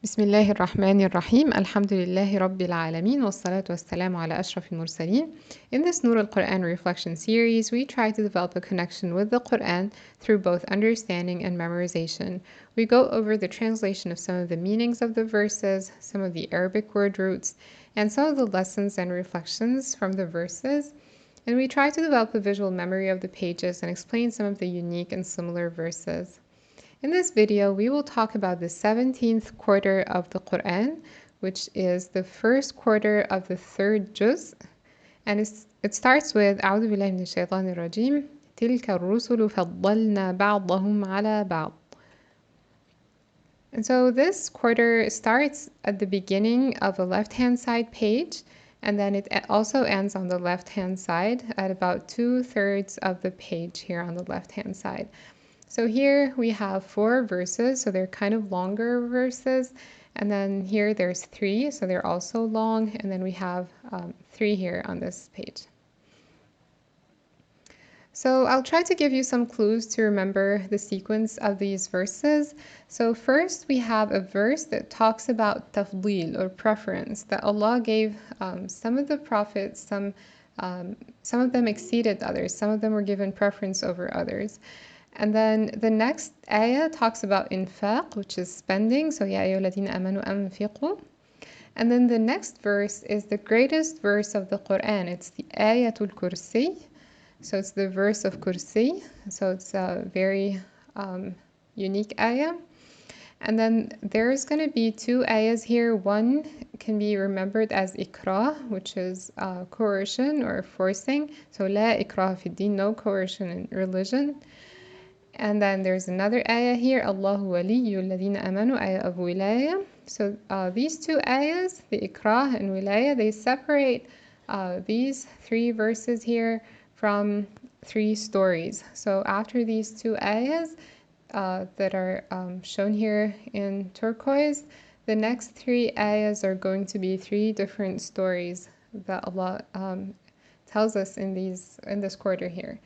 بسم الله الرحمن الرحيم الحمد لله رب العالمين والصلاة والسلام على أشرف المرسلين. In this Nour al-Quran reflection series, we try to develop a connection with the Quran through both understanding and memorization. We go over the translation of some of the meanings of the verses, some of the Arabic word roots, and some of the lessons and reflections from the verses. And we try to develop a visual memory of the pages and explain some of the unique and similar verses. In this video, we will talk about the 17th quarter of the Quran, which is the first quarter of the third juz, and it starts with أعوذ بالله من الشيطان الرجيم تلك الرسل فضلنا بعضهم على بعض. And so this quarter starts at the beginning of a left-hand side page, and then it also ends on the left-hand side at about 2/3 of the page here on the left-hand side. So here we have 4 verses, so they're kind of longer verses. And then here there's 3, so they're also long. And then we have 3 here on this page. So I'll try to give you some clues to remember the sequence of these verses. So first we have a verse that talks about tafdeel, or preference, that Allah gave some of the prophets, some of them exceeded others, some of them were given preference over others. And then the next ayah talks about infaq, which is spending. So, Ya ayyuhalladhina amanu anfiqu. And then the next verse is the greatest verse of the Quran. It's the ayatul kursi. So it's the verse of kursi. So it's a very unique ayah. And then there's going to be 2 ayahs here. One can be remembered as ikrah, which is coercion or forcing. So, la ikrah fi din, no coercion in religion. And then there's another ayah here, Allahu waliyyu alladhina amanu, ayah of wilaya. So these 2 ayahs, the ikrah and wilaya, they separate these 3 verses here from 3 stories. So after these 2 ayahs that are shown here in turquoise, the next 3 ayahs are going to be 3 different stories that Allah tells us in this quarter here.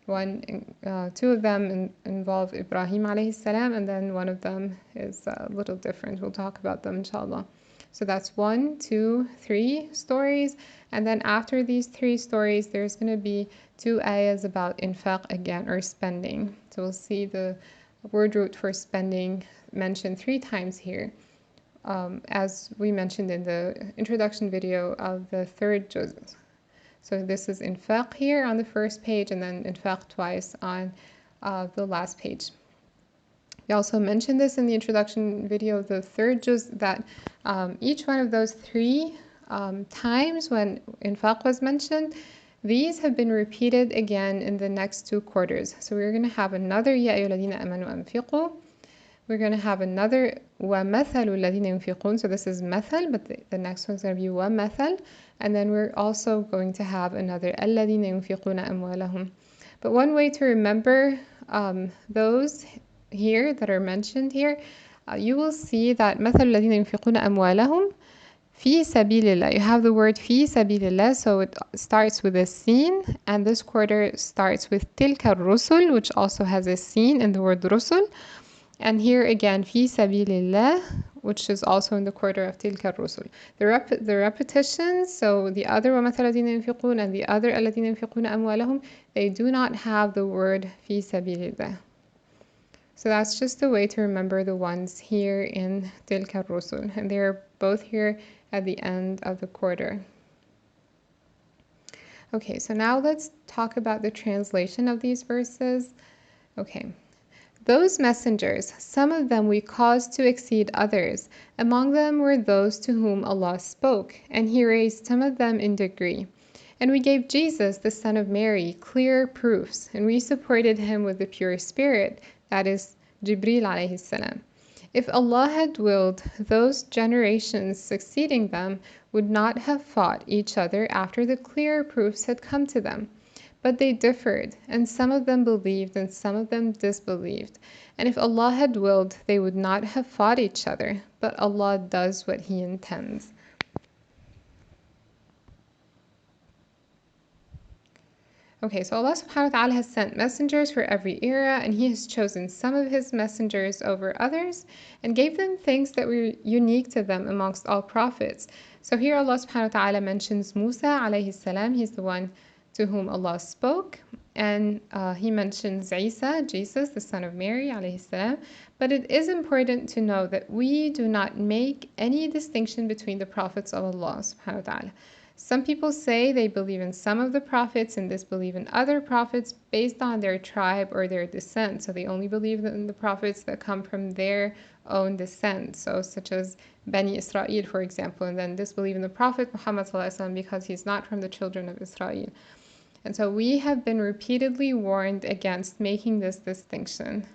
2 of them involve Ibrahim alayhi salam, and then one of them is a little different. We'll talk about them inshallah. So that's 1, 2, 3 stories, and then after these 3 stories, there's going to be 2 ayahs about infaq again, or spending. So we'll see the word root for spending mentioned 3 times here, as we mentioned in the introduction video of the 3rd juz. So this is infaq here on the first page, and then infaq twice on the last page. We also mentioned this in the introduction video of the 3rd juz, that each one of those 3 times when infaq was mentioned, these have been repeated again in the next 2 quarters. So we're going to have another Ya ayyuhalladhina amanu anfiqu. We're going to have another وَمَثَلُ الَّذِينَ يُنْفِقُونَ. So this is mathal, but the next one's going to be وَمَثَل. And then we're also going to have another الَّذِينَ يُنْفِقُونَ أَمْوَالَهُم. But one way to remember those here that are mentioned here, you will see that مَثَلُ الَّذِينَ يُنْفِقُونَ أَمْوَالَهُم في سبيل الله. You have the word في سبيل الله, so it starts with a sin, and this quarter starts with تلك الرسل, which also has a sin in the word رسل. And here again, في سبيل الله, which is also in the quarter of تلك الرسل. The repetitions, so the other وَمَثَلَ الَّذِينَ يُنْفِقُونَ and the other الَّذِينَ يُنْفِقُونَ أَمْوَالَهُم, they do not have the word في سبيل الله. So that's just a way to remember the ones here in تلك الرسل. And they're both here at the end of the quarter. Okay, so now let's talk about the translation of these verses. Okay. Those messengers, some of them we caused to exceed others. Among them were those to whom Allah spoke, and He raised some of them in degree. And we gave Jesus, the son of Mary, clear proofs, and we supported him with the pure spirit, that is, Jibreel alayhi salam. If Allah had willed, those generations succeeding them would not have fought each other after the clear proofs had come to them. But they differed, and some of them believed and some of them disbelieved. And if Allah had willed, they would not have fought each other, but Allah does what He intends. Okay, so Allah subhanahu wa ta'ala has sent messengers for every era, and He has chosen some of His messengers over others and gave them things that were unique to them amongst all prophets. So here Allah subhanahu wa ta'ala mentions Musa alayhi salam, he's the one to whom Allah spoke, and He mentions Isa, Jesus, the son of Mary alayhi salam. But it is important to know that we do not make any distinction between the prophets of Allah subhanahu wa ta'ala. Some people say they believe in some of the prophets and disbelieve in other prophets based on their tribe or their descent. So they only believe in the prophets that come from their own descent. So such as Bani Israel, for example, and then disbelieve in the Prophet Muhammad ﷺ because he's not from the children of Israel. And so we have been repeatedly warned against making this distinction.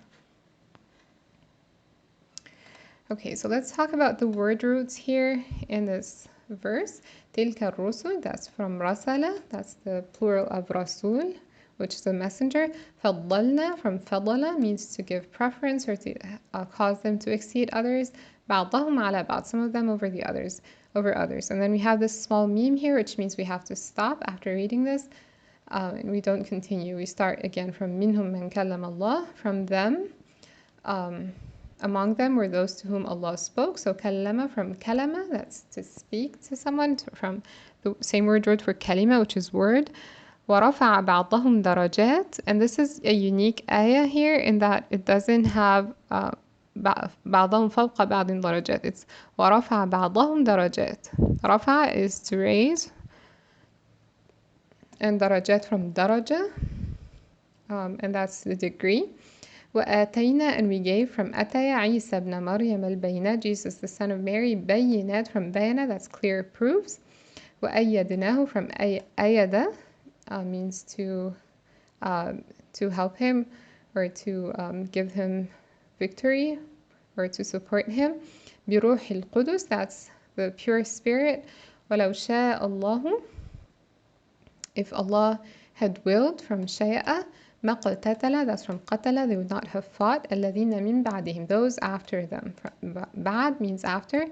Okay, so let's talk about the word roots here in this verse. تلك الرسل, that's from rasala, that's the plural of rasul, which is a messenger. فضلنا, from فضل, means to give preference or to cause them to exceed others. بعضهم على بعض, some of them over others. And then we have this small meme here, which means we have to stop after reading this. And we don't continue. We start again from منهم من كلم الله, from them. Among them were those to whom Allah spoke. So kallama, from kalama, that's to speak to someone, from the same word for kalima, which is word. وَرَفَعَ بَعْضَهُمْ دَرَجَاتٍ, and this is a unique ayah here in that it doesn't have بَعْضَهُمْ فَوْقَ بَعْضٍ دَرَجَاتٍ. It's وَرَفَعَ بَعْضَهُمْ دَرَجَاتٍ. رَفَعَ is to raise, and darajat from daraja, and that's the degree. وآتينا, and we gave, from أتيا عيسى ابن مريم البينات, Jesus the son of Mary, بينات, from بينة, that's clear proofs. وأيدناه, from أيد, means to help him or to give him victory or to support him. بروح القدس, that's the pure spirit. ولو شاء الله, if Allah had willed, from شاء. مَقْتَتَلَ, that's from قَتَلَ, they would not have fought. الَّذِينَ مِن بَعْدِهِمْ, those after them. بعد means after,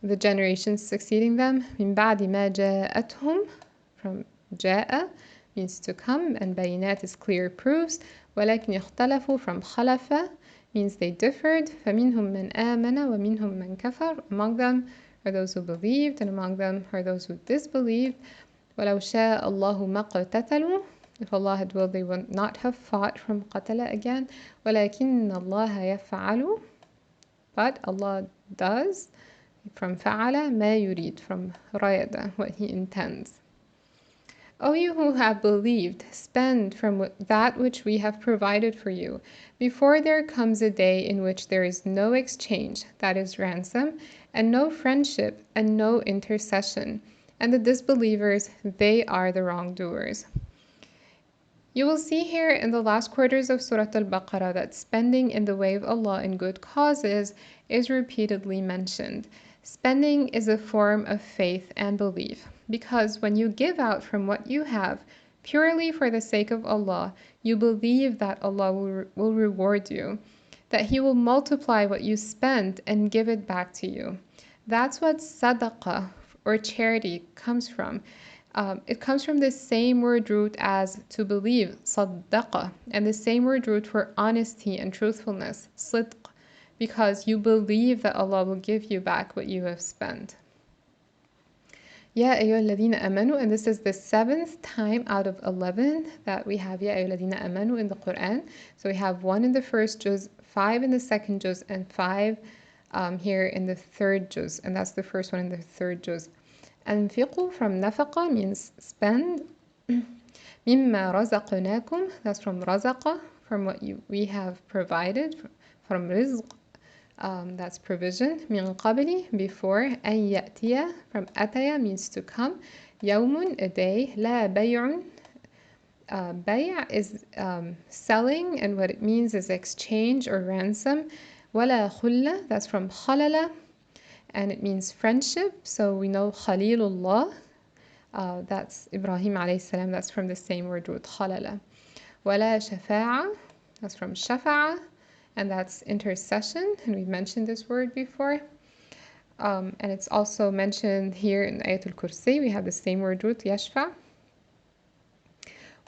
the generations succeeding them. مِن بَعْدِ مَا جَاءَتْهُمْ, from جاء means to come, and بينات is clear proofs. وَلَكِنْ اخْتَلَفُوا, from خَلَفَ means they differed. فَمِنْهُم مَّنْ آمَنَ وَمِنْهُم مَّنْ كَفَرَ, among them are those who believed, and among them are those who disbelieved. وَلَوْ شَاءَ اللَّهُ مَا اقْتَتَلُوا, if Allah had willed, they would not have fought, from قتل again. ولكن الله يفعل, but Allah does, from فعل, ما يريد, from رَيَدَ, what He intends. O you who have believed, spend from that which we have provided for you, before there comes a day in which there is no exchange, that is ransom, and no friendship, and no intercession. And the disbelievers, they are the wrongdoers. You will see here in the last quarters of Surah Al-Baqara that spending in the way of Allah in good causes is repeatedly mentioned. Spending is a form of faith and belief, because when you give out from what you have purely for the sake of Allah, you believe that Allah will reward you, that He will multiply what you spend and give it back to you. That's what sadaqah, or charity, comes from. It comes from the same word root as to believe, صدق, and the same word root for honesty and truthfulness, صدق, because you believe that Allah will give you back what you have spent. يا أيها الذين آمنوا, and this is the 7th time out of 11 that we have يا أيها الذين آمنوا in the Quran. So we have 1 in the first juz, 5 in the second juz, and 5 here in the third juz, and that's the first one in the third juz. أنفقوا, from نفقة, means spend. مما رزقناكم, that's from رزق, from what we have provided, from رزق, that's provision. من قبل, before. أن يأتي, from أتي, means to come. يوم, a day. لا بيع, بيع is selling, and what it means is exchange or ransom. ولا خلة, that's from خلل, and it means friendship. So we know Khalilullah, that's Ibrahim alayhi salam, that's from the same word root, khalala. Wala shafa'a, that's from shafa'a, and that's intercession, and we've mentioned this word before. And it's also mentioned here in Ayatul Kursi. We have the same word root, yashfa.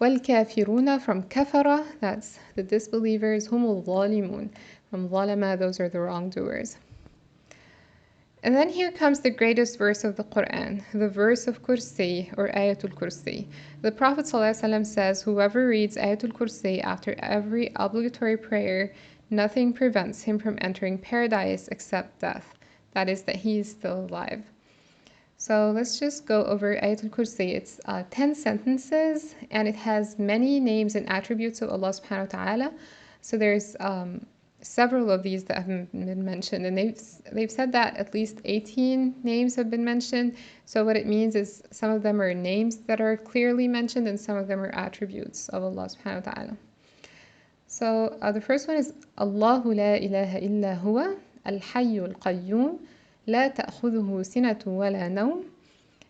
وَالْكَافِرُونَ from كَفَرَ, that's the disbelievers. هُمُ الظَّالِمُونَ from ظَلَمَ, those are the wrongdoers. And then here comes the greatest verse of the Quran, the verse of Kursi or Ayatul Kursi. The Prophet ﷺ says, whoever reads Ayatul Kursi after every obligatory prayer, nothing prevents him from entering paradise except death. That is, that he is still alive. So let's just go over Ayatul Kursi. It's 10 sentences, and it has many names and attributes of Allah subhanahu wa ta'ala. So there's several of these that have been mentioned, and they've said that at least 18 names have been mentioned. So what it means is some of them are names that are clearly mentioned, and some of them are attributes of Allah subhanahu wa ta'ala. So the first one is Allahu la ilaha illa huwa al-hayyul qayyum لا تأخذه سنة ولا نوم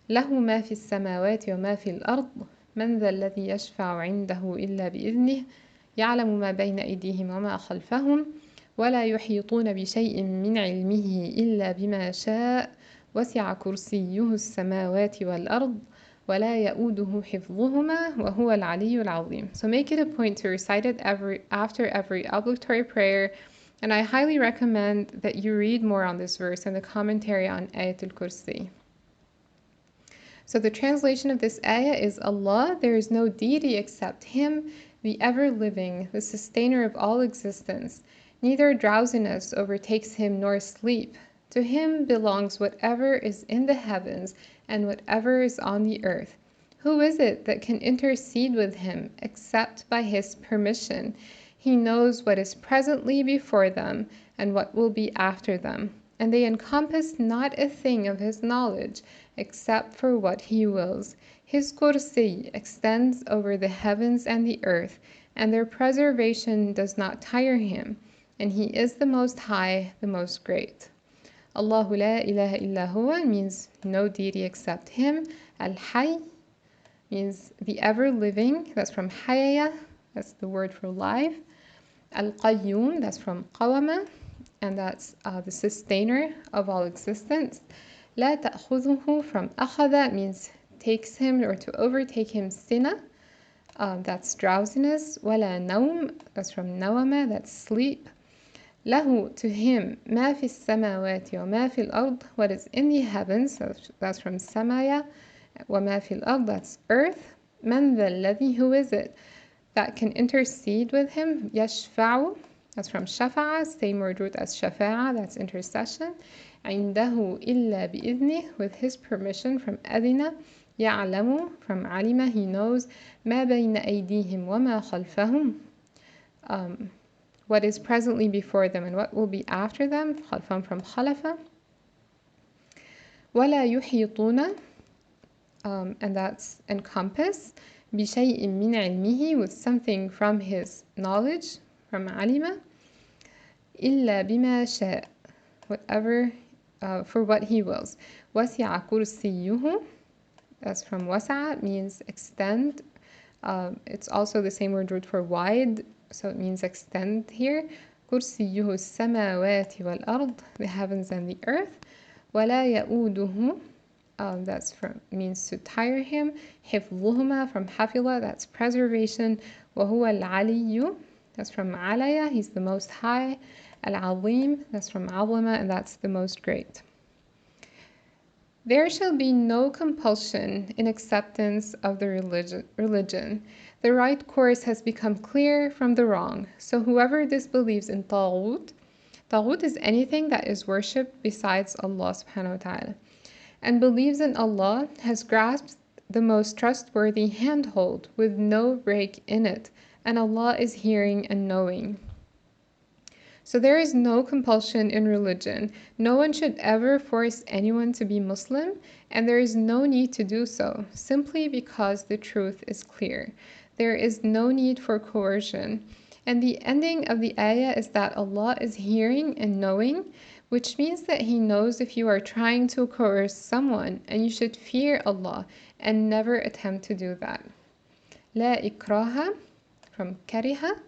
له ما في السماوات وما في الأرض من ذا الذي يشفع عنده إلا بإذنه يعلم ما بين أيديهم وما خلفهم ولا يحيطون بشيء من علمه إلا بما شاء وسع كرسيه السماوات والأرض ولا يؤوده حفظهما وهو العلي العظيم. So make it a point to recite it after every obligatory prayer. And I highly recommend that you read more on this verse and the commentary on Ayatul Kursi. So the translation of this ayah is Allah, there is no deity except Him, the ever-living, the sustainer of all existence. Neither drowsiness overtakes Him nor sleep. To Him belongs whatever is in the heavens and whatever is on the earth. Who is it that can intercede with Him except by His permission? He knows what is presently before them and what will be after them, and they encompass not a thing of His knowledge except for what He wills. His kursi extends over the heavens and the earth, and their preservation does not tire Him, and He is the Most High, the Most Great. Allahu la ilaha illa huwa means no deity except Him. Al-Hayy means the ever-living, that's from Hayya, that's the word for life. Al-Qayyum, that's from Qawama, and that's the sustainer of all existence. La ta'khudhuhu from akhadha means takes him or to overtake him. Sina, that's drowsiness. Wala nawm, that's from nawama, that's sleep. Lahu, to him, ma fi samawati wa ma fi al-ard, what is in the heavens, that's from samaya. Wa ma fi al-ard, that's earth. Man dha alladhi, who is it that can intercede with Him? Yashfa'u, that's from shafa'a, same word root as shafa'a, that's intercession. Indahu illa bi'idhnih, with His permission, from adina. Ya'lamu, from alima, He knows. Ma bayna aydihim wa ma khalfahum, what is presently before them and what will be after them. Khalfahum from khalafa. Wala yuhituna, and that's encompass. بشيء من علمه, with something from His knowledge, from alima. إلا بما شاء, whatever, for what He wills. وسع كرسيه, that's from وسع, means extend. It's also the same word root for wide, so it means extend here. كرسيه السماوات والأرض, the heavens and the earth. ولا يؤوده, that's from, means to tire Him. حفظهما, from حفظ, that's preservation. وهو العلي, that's from عليا, He's the Most High. العظيم, that's from عظمة, and that's the Most Great. There shall be no compulsion in acceptance of the religion. The right course has become clear from the wrong. So whoever disbelieves in Taghut is anything that is worshipped besides Allah subhanahu wa ta'ala, and believes in Allah, has grasped the most trustworthy handhold with no break in it, and Allah is hearing and knowing. So there is no compulsion in religion. No one should ever force anyone to be Muslim, and there is no need to do so, simply because the truth is clear. There is no need for coercion. And the ending of the ayah is that Allah is hearing and knowing, which means that He knows if you are trying to coerce someone, and you should fear Allah and never attempt to do that. La ikraha, from kariha.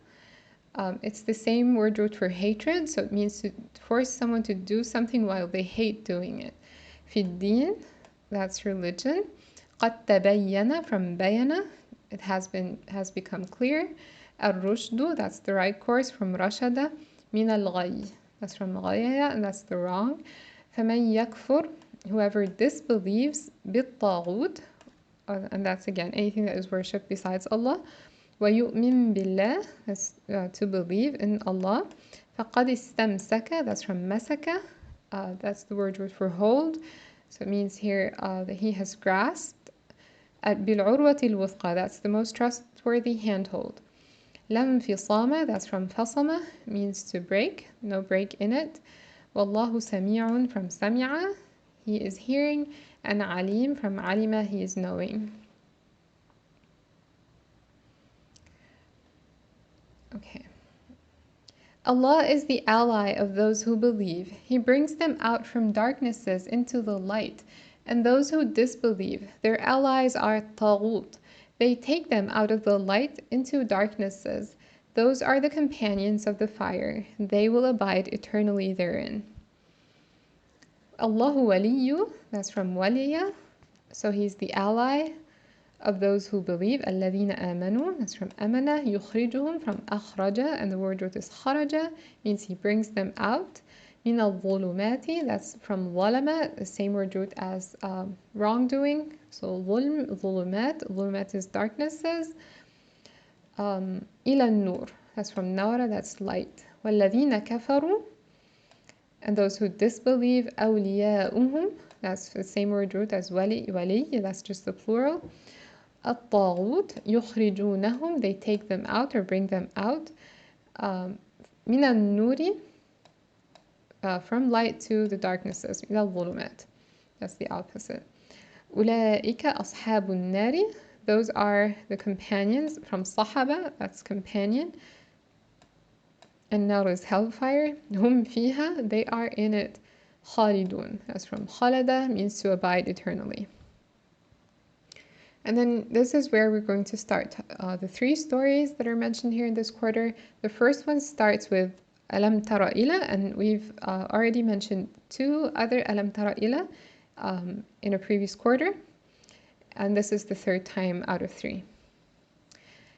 It's the same word root for hatred, so it means to force someone to do something while they hate doing it. Fi din, that's religion. قَدْ تَبَيَّنَ, from bayana, it has become clear. Al-rushdu, that's the right course, from rashada. Min al-ghayy, that's from ghayya, and that's the wrong. فَمَن يَكْفُرْ, whoever disbelieves, بِالطَّاغُوتِ, and that's again anything that is worshipped besides Allah. وَيُؤْمِن بِاللَّهِ, that's to believe in Allah. فَقَدْ اسْتَمْسَكَ, that's from masaka, that's the word for hold. So it means here that he has grasped. بِالْعُرْوَةِ الْوُثْقَى, that's the most trustworthy handhold. لَمْ فِصَامَ, that's from fasama, means to break, no break in it. وَاللَّهُ سَمِيعٌ, from sami'a, he is hearing, and alim, from alima, he is knowing. Okay. Allah is the ally of those who believe. He brings them out from darknesses into the light. And those who disbelieve, their allies are taghut. They take them out of the light into darknesses. Those are the companions of the fire. They will abide eternally therein. Allahu waliyu, that's from waliya. So he's the ally of those who believe. الَّذِينَ آمَنُوا, that's from amana. يُخْرِجُهُم, from akhraja, and the word root is kharaja, means he brings them out. مِنَ الظُّلُمَاتِ, that's from ظَلَمَ, the same word root as wrongdoing. So ظُلْم, ظُلُمَات is darknesses. إِلَى النُّور, that's from nawra, that's light. وَالَّذِينَ كَفَرُوا, and those who disbelieve. أَوْلِيَاؤُهُم, that's the same word root as wali, that's just the plural. الطاغوت يخرجونهم, they take them out or bring them out. من النور, from light to the darknesses. إلى الظلمات, that's the opposite. أولئك أصحاب النار, those are the companions, from صحبة, that's companion. And Nour is hellfire. هم فيها, they are in it. خالدون, that's from خالد, means to abide eternally. And then this is where we're going to start. The three stories that are mentioned here in this quarter. The first one starts with Alam Tara Ila, and we've already mentioned two other Alam Tara Ila in a previous quarter. And this is the third time out of three.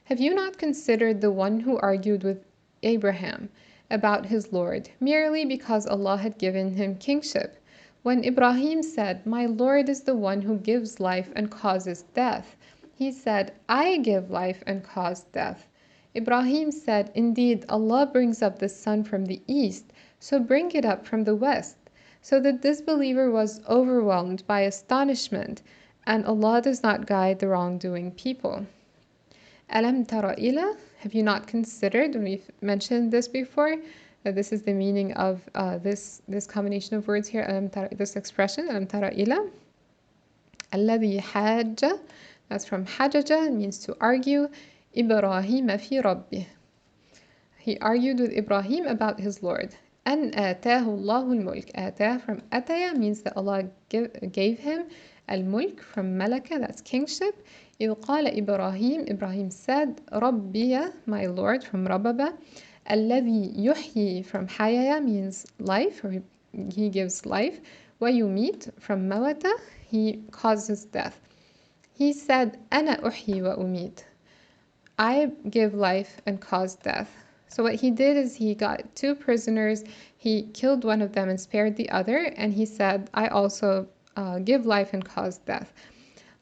Have you not considered the one who argued with Abraham about his Lord, merely because Allah had given him kingship? When Ibrahim said, "My Lord is the one who gives life and causes death," he said, "I give life and cause death." Ibrahim said, "Indeed, Allah brings up the sun from the east, so bring it up from the west." So the disbeliever was overwhelmed by astonishment, and Allah does not guide the wrongdoing people. Alam tara ila, have you not considered, and we've mentioned this before, that this is the meaning of this combination of words here, alam tara, this expression, alam tara ila. Alladhi hajja, that's from hajaja, means to argue. Ibrahim fi rabbih, he argued with Ibrahim about his Lord. An atahu Allahu al-mulk, atah from ataya means that Allah gave him al-mulk, from malaka, that's kingship. إذ قال إبراهيم, Ibrahim said, ربي, my Lord, from rababa. الذي يحيي, from hayaya, means life, or he gives life. ويميت, from mawata, he causes death. He said, أنا أحيي وأميت, I give life and cause death. So what he did is he got two prisoners, he killed one of them and spared the other, and he said, I also give life and cause death.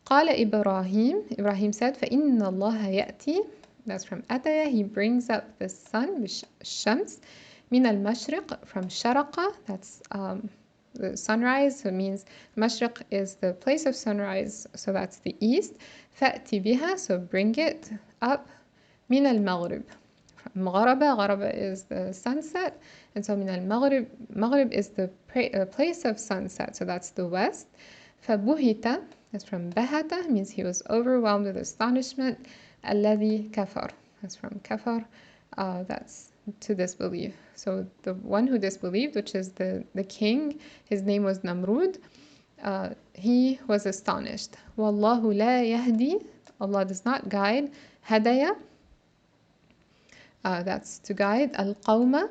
قال إبراهيم, Ibrahim said, فإن الله يأتي, that's from أتيا, he brings up the sun, الشمس, من المشرق, from شرقة, that's the sunrise, so it means mashriq is the place of sunrise, so that's the east. فأتي بها, so bring it up. من المغرب, غربة is the sunset, and so من المغرب, maghrib is the place of sunset, so that's the west. فبهت, that's from bahata, means he was overwhelmed with astonishment. الذي كفر, that's from kafar, that's to disbelieve. So the one who disbelieved, which is the king, his name was Namrud, he was astonished. وَاللَّهُ لَا يَهْدِي, Allah does not guide. Hadaya, that's to guide. Al-Qawma,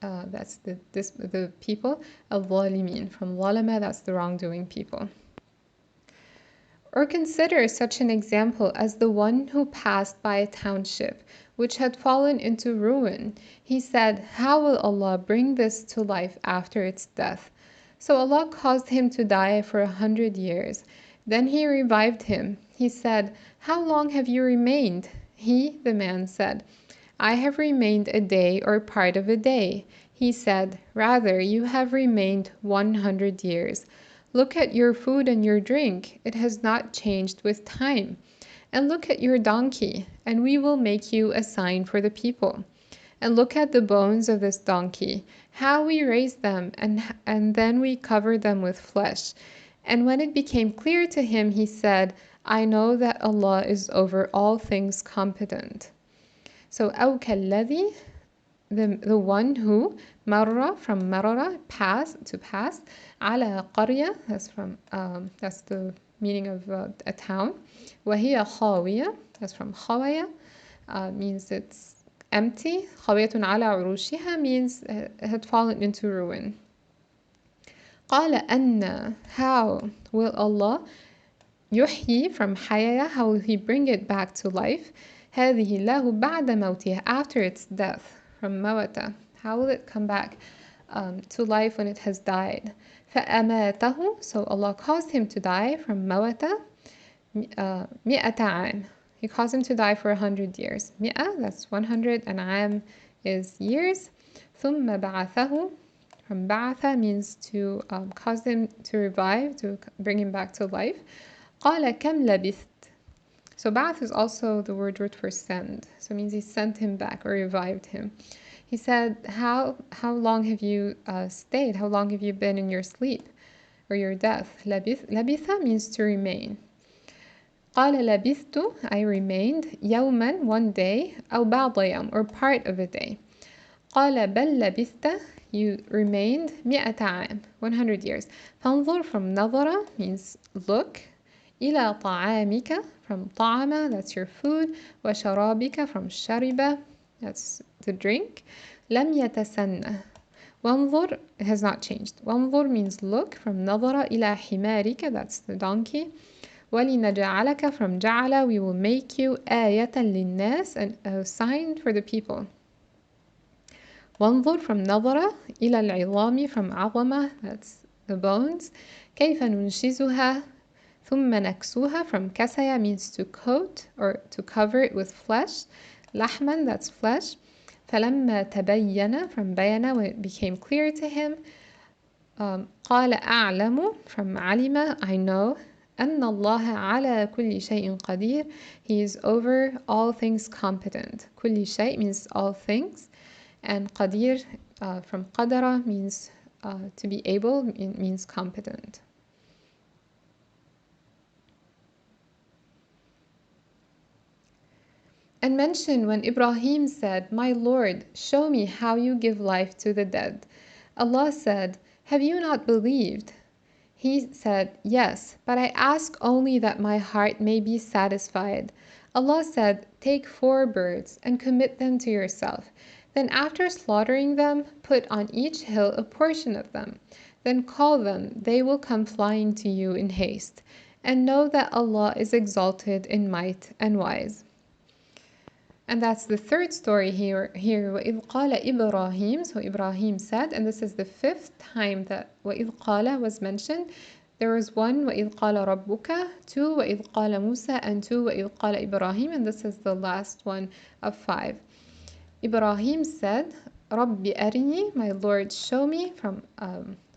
that's the people. Al-Zalimin, from Zalama, that's the wrongdoing people. Or consider such an example as the one who passed by a township which had fallen into ruin. He said, "How will Allah bring this to life after its death?" So Allah caused him to die for 100 years. Then He revived him. He said, "How long have you remained?" He, the man, said, "I have remained a day or part of a day." He said, "Rather, you have remained 100 years. Look at your food and your drink. It has not changed with time. And look at your donkey, and we will make you a sign for the people. And look at the bones of this donkey, how we raised them, and then we covered them with flesh." And when it became clear to him, he said, "I know that Allah is over all things competent." So, أو كالذي, the one who, marra from marara, pass, to pass, على قرية, that's the meaning of a town, وهي خاوية, that's from خاوية, means it's empty. خاوية على عروشها means it had fallen into ruin. قال أن, how will Allah, يحيي from حياة, how will He bring it back to life, هذه له بعد موتها, after its death, from موتة, how will it come back to life when it has died. فأماته, so Allah caused him to die from موتة, مئة عام, He caused him to die for 100 years. مئة, that's 100, and عام is years. ثم بعثه, from بعث means to cause him to revive, to bring him back to life. قال كم لبثت. So بعث is also the word for send. So it means He sent him back or revived him. He said, how long have you stayed? How long have you been in your sleep or your death? لبث means to remain. قال لبثت, I remained, يوما, one day, أو بعض يوم, or part of a day. قال بل لبثت, you remained, مئة عام, 100 years. فانظر from نظر means look, إلى طعامك from طعم, that's your food, وشرابك from شرب, that's the drink. لم يتسنه. وانظر, it has not changed. وانظر means look, from نظر إلى حمارك, that's the donkey. ولنجعلك from جعل, we will make you آية للناس, and a sign for the people. وانظر from نظر إلى العظام, from عظمة, that's the bones. كيف ننشزها, ثم نكسوها, from كسية means to coat or to cover it with flesh. لحما, that's flesh. فلما تبين, from بيان, when it became clear to him. قال أعلم, from علم, I know. أن الله على كل شيء قدير, He is over all things competent. كل شيء means all things, and قدير from قدر means to be able, means competent. And mention when Ibrahim said, "My Lord, show me how you give life to the dead." Allah said, "Have you not believed?" He said, "Yes, but I ask only that my heart may be satisfied." Allah said, "Take 4 birds and commit them to yourself. Then after slaughtering them, put on each hill a portion of them. Then call them, they will come flying to you in haste. And know that Allah is exalted in might and wise." And that's the third story here. وَإِذْ قَالَ إِبْرَاهِيم, so Ibrahim said, and this is the 5th time that وَإِذْ قَالَ was mentioned. There was 1, وَإِذْ قَالَ رَبُّكَ, 2, وَإِذْ قَالَ مُوسَى, and 2, وَإِذْ قَالَ إِبْرَاهِيم, and this is the last one of 5. Ibrahim said, "Rabbi arini, my Lord, show me," from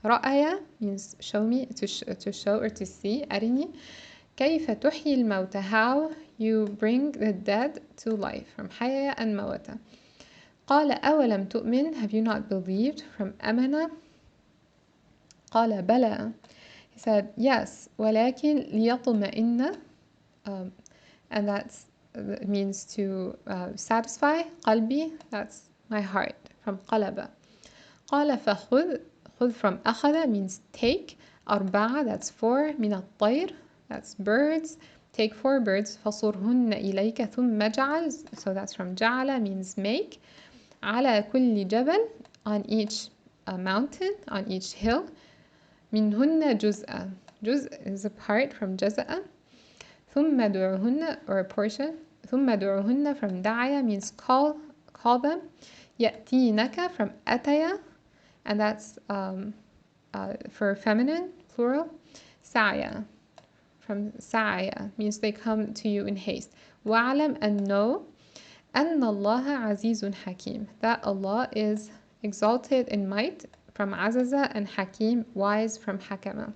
رأي means show me, to show or to see, arini. كيف تحيي الموتى, how you bring the dead to life, from حياة and موتى. قال أولم تؤمن, have you not believed, from أمنة. قال بلى, he said yes, ولكن ليطمئن, and that's means to satisfy, قلبي, that's my heart, from قلب. قال فخذ, خذ from أخذ means take, أربعة, that's 4, من الطير, that's birds, take 4 birds, فصرهن إليك ثم اجعل, so that's from جعل means make, على كل جبل, on each mountain, on each hill, منهن جزء, جزء is a part, from جزء, ثُمَّ دُعُهُنَّ, or a portion. ثُمَّ دُعُهُنَّ from دَعَيَ means call them. يَأْتِينَكَ from أَتَيَ, and that's for feminine, plural. سَعْيَ from سَعْيَ means they come to you in haste. وَعْلَمْ and know أَنَّ اللَّهَ عَزِيزٌ حَكِيمٌ, that Allah is exalted in might from Azaza, and Hakim, wise, from Hakama.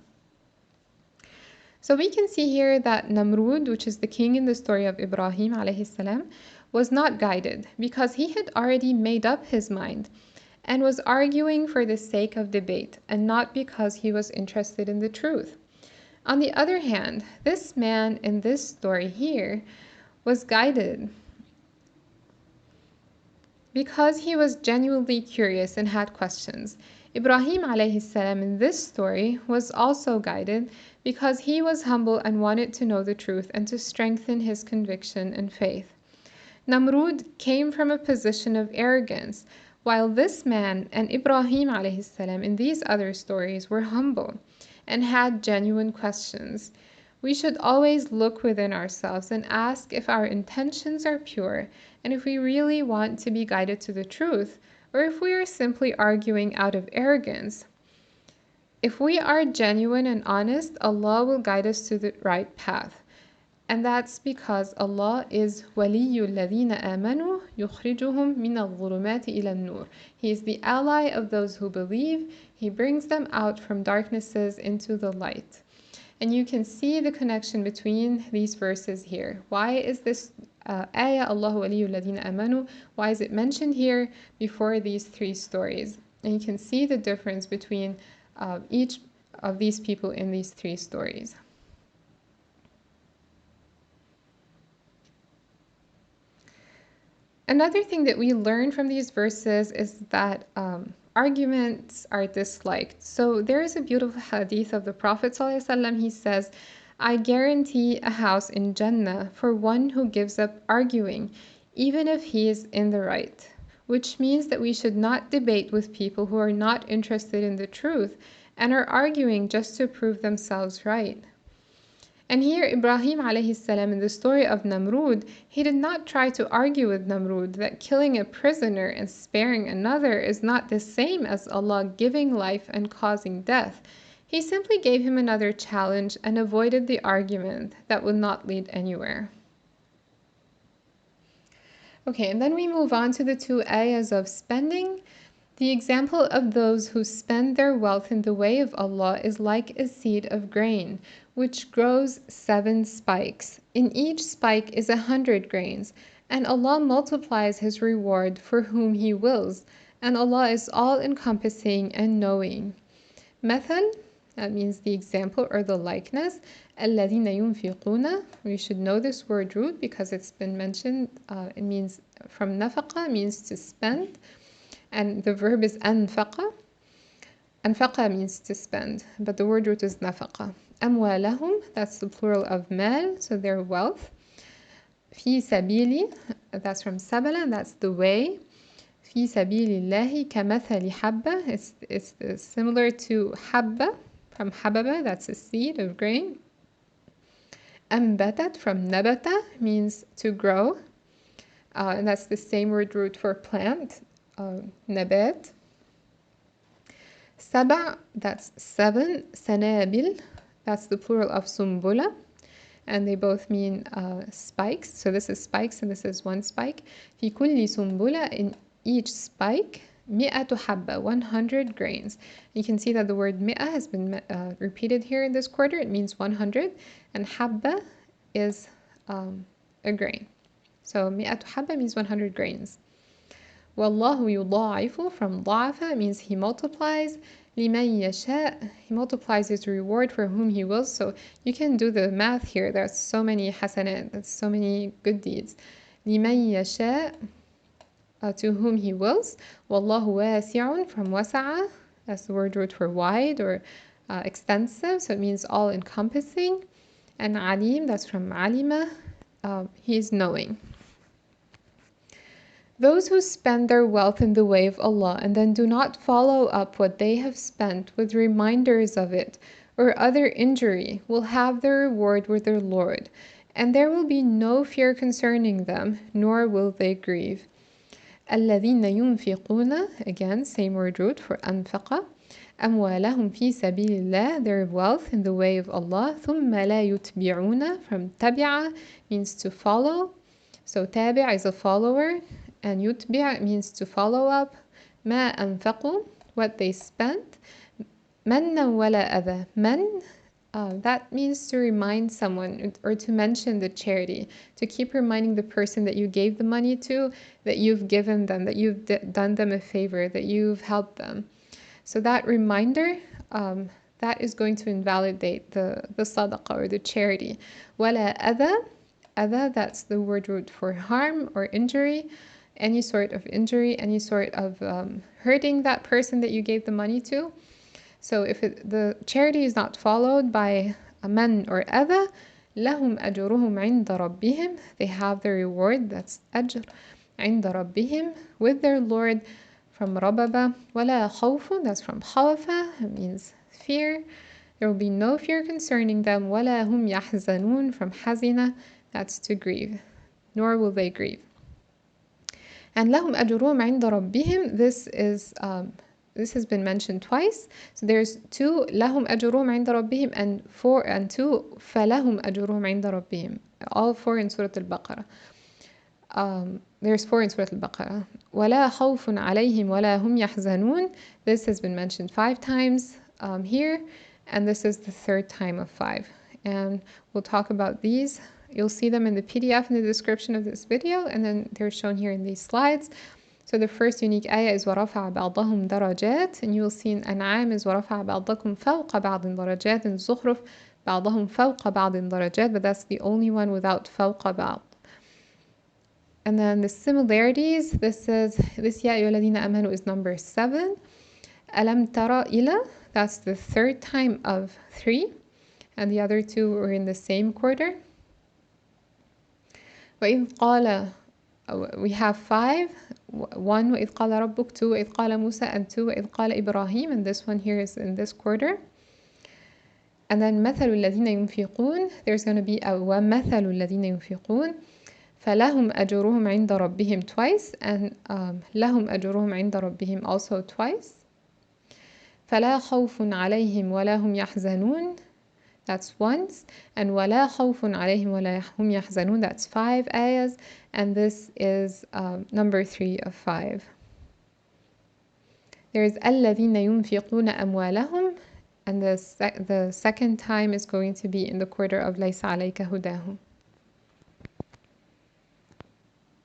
So we can see here that Namrud, which is the king in the story of Ibrahim alayhi salam, was not guided because he had already made up his mind and was arguing for the sake of debate and not because he was interested in the truth. On the other hand, this man in this story here was guided because he was genuinely curious and had questions. Ibrahim alayhi salam in this story was also guided because he was humble and wanted to know the truth and to strengthen his conviction and faith. Namrud came from a position of arrogance, while this man and Ibrahim alayhi salam in these other stories were humble and had genuine questions. We should always look within ourselves and ask if our intentions are pure and if we really want to be guided to the truth, or if we are simply arguing out of arrogance. If we are genuine and honest, Allah will guide us to the right path. And that's because Allah is وَلِيُّ الَّذِينَ آمَنُوا يُخْرِجُهُمْ مِنَ الظُّلُمَاتِ إِلَى النُّورِ. He is the ally of those who believe. He brings them out from darknesses into the light. And you can see the connection between these verses here. Why is this ayah, Allahu waliyu alladhina amanu, why is it mentioned here before these three stories? And you can see the difference between each of these people in these three stories. Another thing that we learn from these verses is that arguments are disliked. So there is a beautiful hadith of the Prophet ﷺ. He says, I guarantee a house in Jannah for one who gives up arguing, even if he is in the right. Which means that we should not debate with people who are not interested in the truth and are arguing just to prove themselves right. And here Ibrahim alayhi salam in the story of Namrud, he did not try to argue with Namrud that killing a prisoner and sparing another is not the same as Allah giving life and causing death. He simply gave him another challenge and avoided the argument that would not lead anywhere. Okay, and then we move on to the two ayahs of spending. The example of those who spend their wealth in the way of Allah is like a seed of grain, which grows 7 spikes. In each spike is 100 grains, and Allah multiplies His reward for whom He wills, and Allah is all-encompassing and knowing. Methal, that means the example or the likeness. الَّذِينَ يُنْفِقُونَ. We should know this word root because it's been mentioned. It means from nafaqa, means to spend. And the verb is أنفق. أنفق means to spend, but the word root is nafaqa. أموالهم, that's the plural of mal, so their wealth. في سبيل, that's from sabala, and that's the way. في سبيل الله كمثل حبة, it's similar to habba, from hababa, that's a seed of grain. أنبتت, from nabata, means to grow, and that's the same word root for plant. Nabat. Saba, that's 7. Sanabil, that's the plural of sumbula, and they both mean spikes. So this is spikes and this is one spike. في كل سنبلة, in each spike, مئة حبة, 100 grains. You can see that the word مئة has been repeated here in this quarter. It means 100, and حبة is a grain. So مئة حبة means 100 grains. وَاللَّهُ يُضَاعِفُ, from ضَعَفَ, means He multiplies. لِمَنْ يَشَاء, He multiplies His reward for whom He wills. So you can do the math here. There's so many hasanat, that's so many good deeds. لِمَنْ يَشَاء, to whom He wills. وَاللَّهُ وَاسِعٌ, from وَسَعَ, that's the word root for wide or extensive, so it means all-encompassing. And alim, that's from alima, He is knowing. Those who spend their wealth in the way of Allah and then do not follow up what they have spent with reminders of it or other injury will have their reward with their Lord, and there will be no fear concerning them, nor will they grieve. الذين ينفقون, again, same word root for أنفق, أموالهم في سبيل الله, their wealth in the way of Allah, ثم لا يتبعون, from تبع means to follow, so تابع is a follower, and يتبع means to follow up, ما أنفقوا, what they spent, منا ولا أذى, من, that means to remind someone or to mention the charity, to keep reminding the person that you gave the money to that you've given them, that you've done them a favor, that you've helped them. So that reminder, that is going to invalidate the sadaqah or the charity. وَلَا أَذَى, أذى, that's the word root for harm or injury, any sort of injury, any sort of hurting that person that you gave the money to. So if the charity is not followed by a man or أذى, لهم أجرهم عند ربهم, they have their reward, that's أجر, عند ربهم, with their Lord, from ربب, ولا خوف, that's from خوفة, it means fear, there will be no fear concerning them, ولا هم يحزنون, from حزنة, that's to grieve, nor will they grieve. And لهم أجرهم عند ربهم, this has been mentioned twice. So there's two لهم أجرهم عند ربهم and two فلهم أجرهم عند ربهم. All four in Surah Al-Baqara. There's four in Surah Al-Baqara. ولا خوف عليهم ولا هم يحزنون. This has been mentioned 5 times here, and this is the 3rd time of 5. And we'll talk about these. You'll see them in the PDF in the description of this video, and then they're shown here in these slides. So the first unique ayah is وَرَفَعَ بَعْضَهُمْ دَرَجَاتٍ, and you will see in An'am is وَرَفَعَ بَعْضَكُمْ فَوْقَ بَعْضٍ دَرَجَاتٍ, in Zukhruf بَعْضَهُمْ فَوْقَ بَعْضٍ دَرَجَاتٍ, but that's the only one without فَوْقَ بَعْض. And then the similarities, this يَا أَيُّهَا الَّذِينَ آمَنُوا is number 7. أَلَمْ تَرَ إِلَى, that's the 3rd time of 3, and the other 2 were in the same quarter. وَإِذْ قَالَ, we have 5, 1 وَإِذْ قَالَ رَبُّكَ, 2 وَإِذْ قَالَ مُوسَى, and 2 وَإِذْ قَالَ إِبْرَاهِيم, and this one here is in this quarter. And then مَثَلُ الَّذِينَ يُنْفِقُونَ, there's going to be a وَمَثَلُ الَّذِينَ يُنْفِقُونَ فَلَهُمْ أَجْرُهُمْ عِنْدَ رَبِّهِمْ twice, and لَهُمْ أَجْرُهُمْ عِنْدَ رَبِّهِمْ also twice. فَلَا خَوْفٌ عَلَيْهِمْ وَلَا هُمْ يَحْزَنُونَ, that's once, and وَلَا خَوْفٌ عَلَيْهِمْ وَلَا هُمْ يَحْزَنُونَ, that's 5 ayahs, and this is number 3 of 5. There is الَّذِينَ يُنْفِقُونَ أَمْوَالَهُمْ, and the 2nd time is going to be in the quarter of لَيْسَ عَلَيْكَ هُدَاهُمْ.